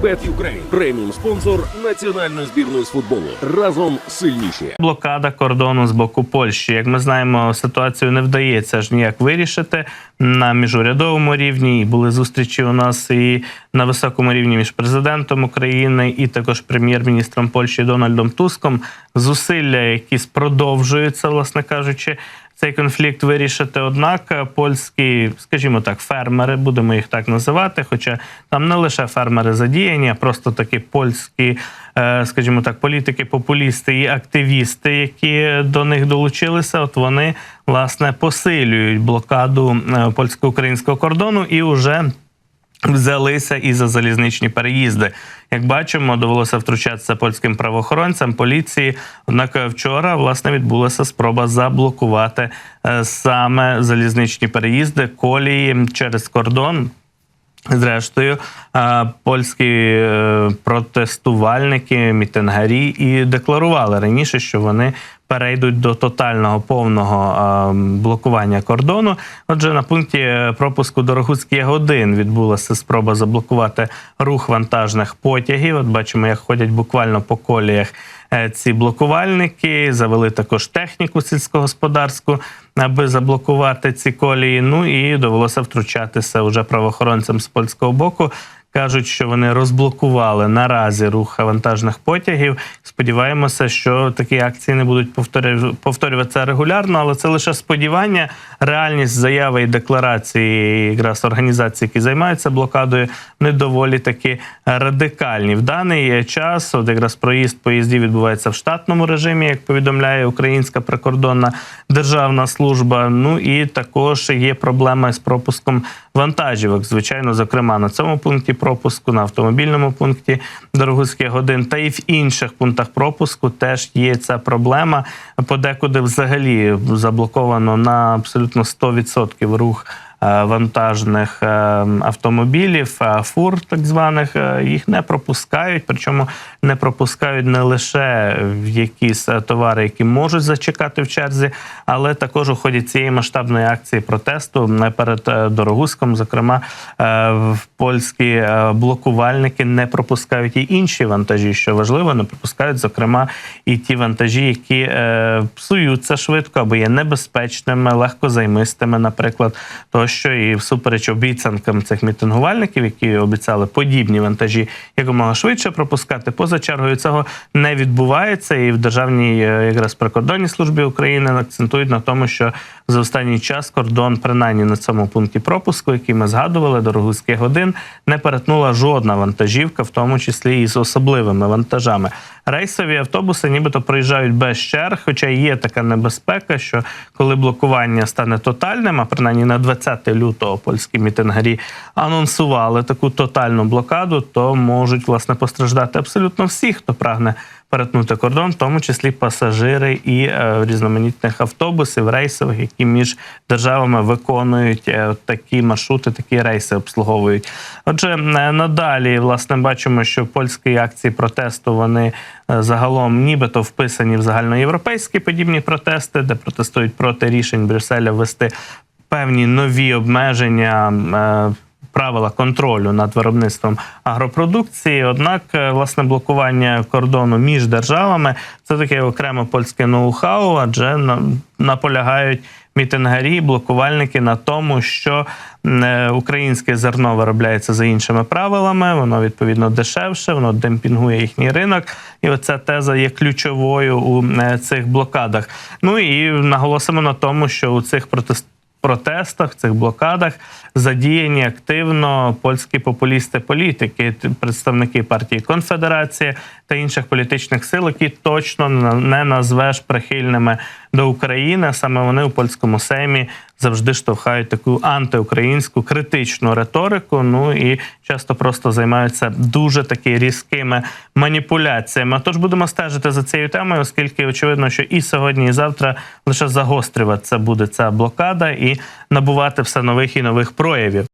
BetUkraine – преміум-спонсор національної збірної з футболу. Разом сильніші. Блокада кордону з боку Польщі. Як ми знаємо, ситуацію не вдається ж ніяк вирішити на міжурядовому рівні. І були зустрічі у нас і на високому рівні між президентом України і також прем'єр-міністром Польщі Дональдом Туском. Зусилля якісь продовжуються, власне кажучи, цей конфлікт вирішити. Однак польські, скажімо так, фермери, будемо їх так називати, хоча там не лише фермери задіяні, а просто такі польські, скажімо так, політики-популісти і активісти, які до них долучилися, от вони, власне, посилюють блокаду польсько-українського кордону і вже взялися і за залізничні переїзди. Як бачимо, довелося втручатися польським правоохоронцям, поліції. Однак вчора, власне, відбулася спроба заблокувати саме залізничні переїзди, колії через кордон. Зрештою, польські протестувальники, мітингарі і декларували раніше, що вони перейдуть до тотального, повного блокування кордону. Отже, на пункті пропуску Дорогуцький Ягодин відбулася спроба заблокувати рух вантажних потягів. От бачимо, як ходять буквально по коліях ці блокувальники. Завели також техніку сільськогосподарську, аби заблокувати ці колії. Ну і довелося втручатися вже правоохоронцям з польського боку. Кажуть, що вони розблокували наразі рух вантажних потягів. Сподіваємося, що такі акції не будуть повторюватися регулярно, але це лише сподівання. Реальність заяви і декларації якраз організацій, які займаються блокадою, вони доволі таки радикальні. В даний час от якраз проїзд поїздів відбувається в штатному режимі, як повідомляє Українська прикордонна державна служба. Ну і також є проблема з пропуском вантажівок. Звичайно, зокрема, на цьому пункті пропуску, на автомобільному пункті Дорогуцький Ягодин та і в інших пунктах пропуску теж є ця проблема. Подекуди взагалі заблоковано на абсолютно 100% рух вантажних автомобілів, фур так званих, їх не пропускають, причому не пропускають не лише якісь товари, які можуть зачекати в черзі, але також у ході цієї масштабної акції протесту перед Дорогуцьком, зокрема, польські блокувальники не пропускають і інші вантажі, що важливо, не пропускають, зокрема, і ті вантажі, які псуються швидко або є небезпечними, легкозаймистими, наприклад, тощо, і всупереч обіцянкам цих мітингувальників, які обіцяли подібні вантажі якомога швидше пропускати, поза чергою цього не відбувається. І в Державній якраз прикордонній службі України акцентують на тому, що за останній час кордон, принаймні на цьому пункті пропуску, який ми згадували, Дорогуцький Ягодин, не перетнула жодна вантажівка, в тому числі і з особливими вантажами. Рейсові автобуси нібито проїжджають без черг, хоча є така небезпека, що коли блокування стане тотальним, а принаймні на 20 лютого польські мітингарі анонсували таку тотальну блокаду, то можуть, власне, постраждати абсолютно всі, хто прагне перетнути кордон, в тому числі пасажири і різноманітних автобусів, рейсових, які між державами виконують такі маршрути, такі рейси обслуговують. Отже, надалі, власне, бачимо, що польські акції протесту, вони загалом нібито вписані в загальноєвропейські подібні протести, де протестують проти рішень Брюсселя ввести певні нові обмеження, правила контролю над виробництвом агропродукції. Однак, власне, блокування кордону між державами – це таке окреме польське ноу-хау, адже наполягають мітингарі, блокувальники на тому, що українське зерно виробляється за іншими правилами, воно, відповідно, дешевше, воно демпінгує їхній ринок. І оця теза є ключовою у цих блокадах. Ну і наголосимо на тому, що у цих протестах, цих блокадах задіяні активно польські популісти-політики, представники партії Конфедерація та інших політичних сил, які точно не назвеш прихильними до України. Саме вони у польському сеймі завжди штовхають таку антиукраїнську критичну риторику, ну і часто просто займаються дуже таки різкими маніпуляціями. Тож будемо стежити за цією темою, оскільки очевидно, що і сьогодні, і завтра лише загострюватися буде ця блокада і набувати все нових і нових проявів.